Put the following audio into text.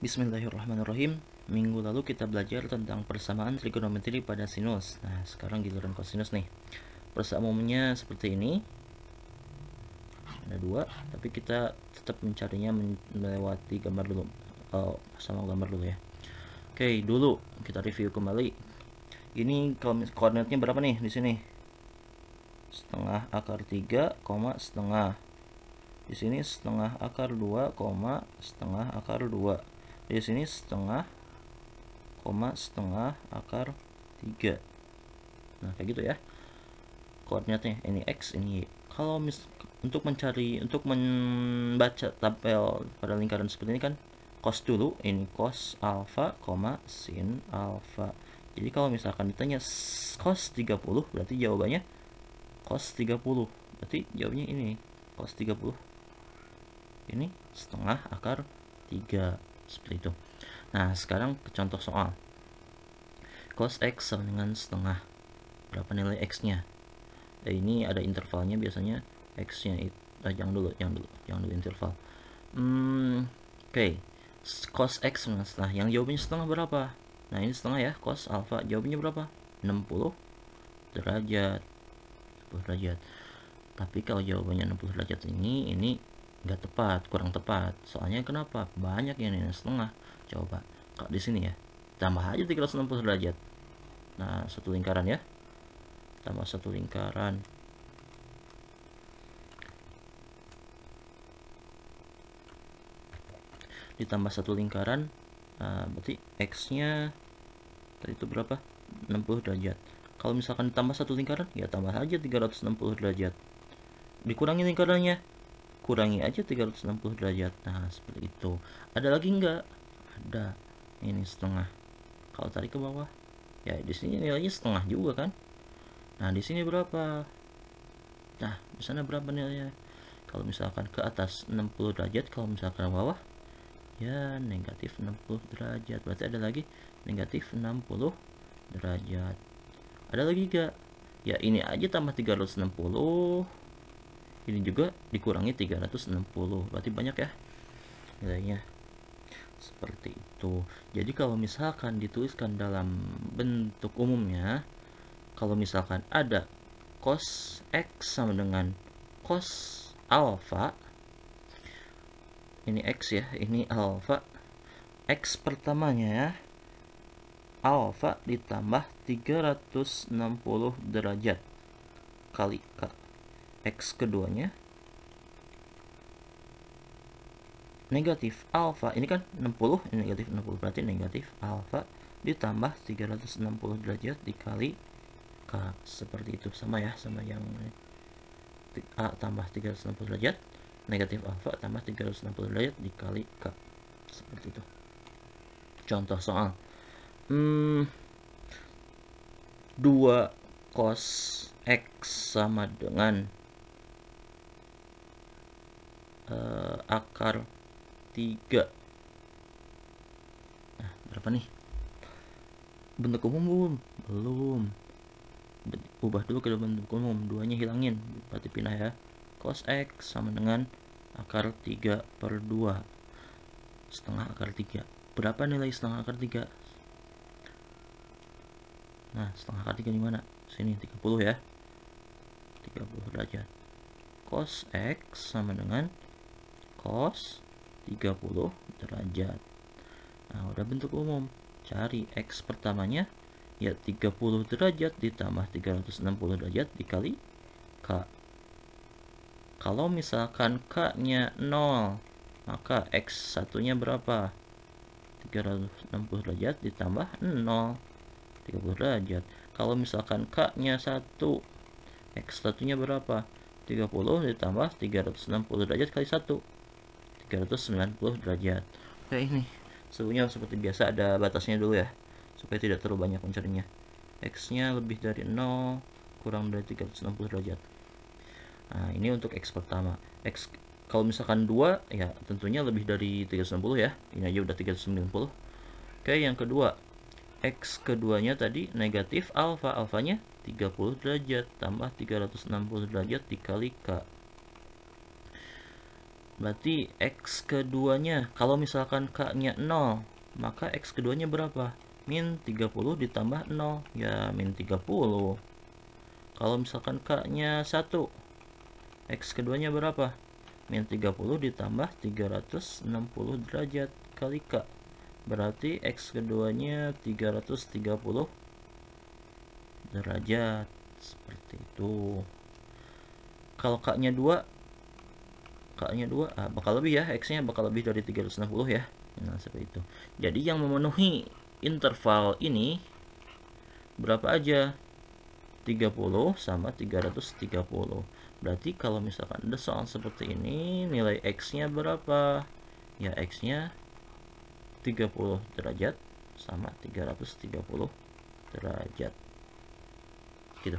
Bismillahirrahmanirrahim. Minggu lalu kita belajar tentang persamaan trigonometri pada sinus. Nah, sekarang giliran kosinus nih. Persamaan umumnya seperti ini. Ada dua, tapi kita tetap mencarinya melewati gambar dulu. Sama gambar dulu ya. Oke, dulu kita review kembali. Ini koordinatnya berapa nih di sini? Setengah akar 3, setengah. Di sini setengah akar 2, setengah akar 2. Di sini setengah, setengah akar 3. Nah, kayak gitu ya. Koordinatnya ini X, ini Y. Kalau untuk membaca tabel pada lingkaran seperti ini kan cos dulu, ini cos alfa, sin alfa. Jadi kalau misalkan ditanya cos 30, berarti jawabannya cos 30. Berarti jawabnya ini cos 30. Ini setengah akar 3, seperti itu. Nah, sekarang ke contoh soal. Cos X sama dengan setengah. Berapa nilai X-nya? Ini ada intervalnya biasanya. X-nya jangan dulu interval. Oke. Cos X sama setengah. Yang jawabannya setengah berapa? Nah, ini setengah ya. Cos alfa jawabannya berapa? 60 derajat. 60 derajat. Tapi kalau jawabannya 60 derajat ini nggak tepat, kurang tepat. Soalnya kenapa? Banyak yang ini setengah. Coba kalau di sini ya, tambah aja 360 derajat. Nah, satu lingkaran ya, tambah satu lingkaran. Ditambah satu lingkaran, berarti X-nya tadi itu berapa? 60 derajat. Kalau misalkan ditambah satu lingkaran, ya tambah aja 360 derajat. Dikurangi lingkarannya, kurangi aja 360 derajat. Nah, seperti itu. Ada lagi enggak? Ada. Ini setengah. Kalau tarik ke bawah, ya di sini nilainya setengah juga kan. Nah, di sini berapa? Nah, di sana berapa nilainya? Kalau misalkan ke atas 60 derajat, kalau misalkan ke bawah ya negatif 60 derajat. Berarti ada lagi negatif 60 derajat. Ada lagi enggak? Ya ini aja tambah 360. Ini juga dikurangi 360. Berarti banyak ya nilainya. Seperti itu. Jadi kalau misalkan dituliskan dalam bentuk umumnya, kalau misalkan ada cos X sama dengan cos alfa, ini X ya, ini alfa. X pertamanya ya, alfa ditambah 360 derajat kali K. X keduanya negatif alfa, ini kan 60, ini negatif 60, berarti negatif alfa ditambah 360 derajat dikali K. Seperti itu, sama ya, sama yang A tambah 360 derajat, negatif alfa tambah 360 derajat dikali K. Seperti itu. Contoh soal. 2 cos X sama dengan akar 3. Nah, berapa nih? Bentuk umum belum. Ubah dulu ke bentuk umum, 2-nya hilangin, berarti pindah ya. Cos X sama dengan akar 3 per 2. Setengah akar 3. Berapa nilai setengah akar 3? Nah, setengah akar 3 di mana? Sini, 30 ya. 30 derajat. Cos X sama dengan cos 30 derajat. Nah, udah bentuk umum. Cari X pertamanya, ya 30 derajat ditambah 360 derajat dikali K. Kalau misalkan K-nya 0, maka X satunya berapa? 360 derajat ditambah 0, 30 derajat. Kalau misalkan K-nya 1, X satunya berapa? 30 ditambah 360 derajat kali 1, 390 derajat. Oke, ini sebenarnya seperti biasa ada batasnya dulu ya, supaya tidak terlalu banyak mencarinya. X-nya lebih dari 0, kurang dari 360 derajat. Nah, ini untuk X pertama. X kalau misalkan 2, ya tentunya lebih dari 390 ya. Ini aja udah 390. Oke, yang kedua. X keduanya tadi negatif alfa. Alfanya 30 derajat tambah 360 derajat dikali K. Berarti X keduanya, kalau misalkan K-nya 0, maka X keduanya berapa? Min 30 ditambah 0, ya min 30. Kalau misalkan K-nya 1, X keduanya berapa? Min 30 ditambah 360 derajat kali K. Berarti X keduanya 330 derajat. Seperti itu. Kalau K-nya 2, bakal lebih ya, X-nya bakal lebih dari 360 ya. Nah, seperti itu. Jadi yang memenuhi interval ini berapa aja? 30 sama 330. Berarti kalau misalkan ada soal seperti ini, nilai X-nya berapa? Ya, X-nya 30 derajat sama 330 derajat. Gitu.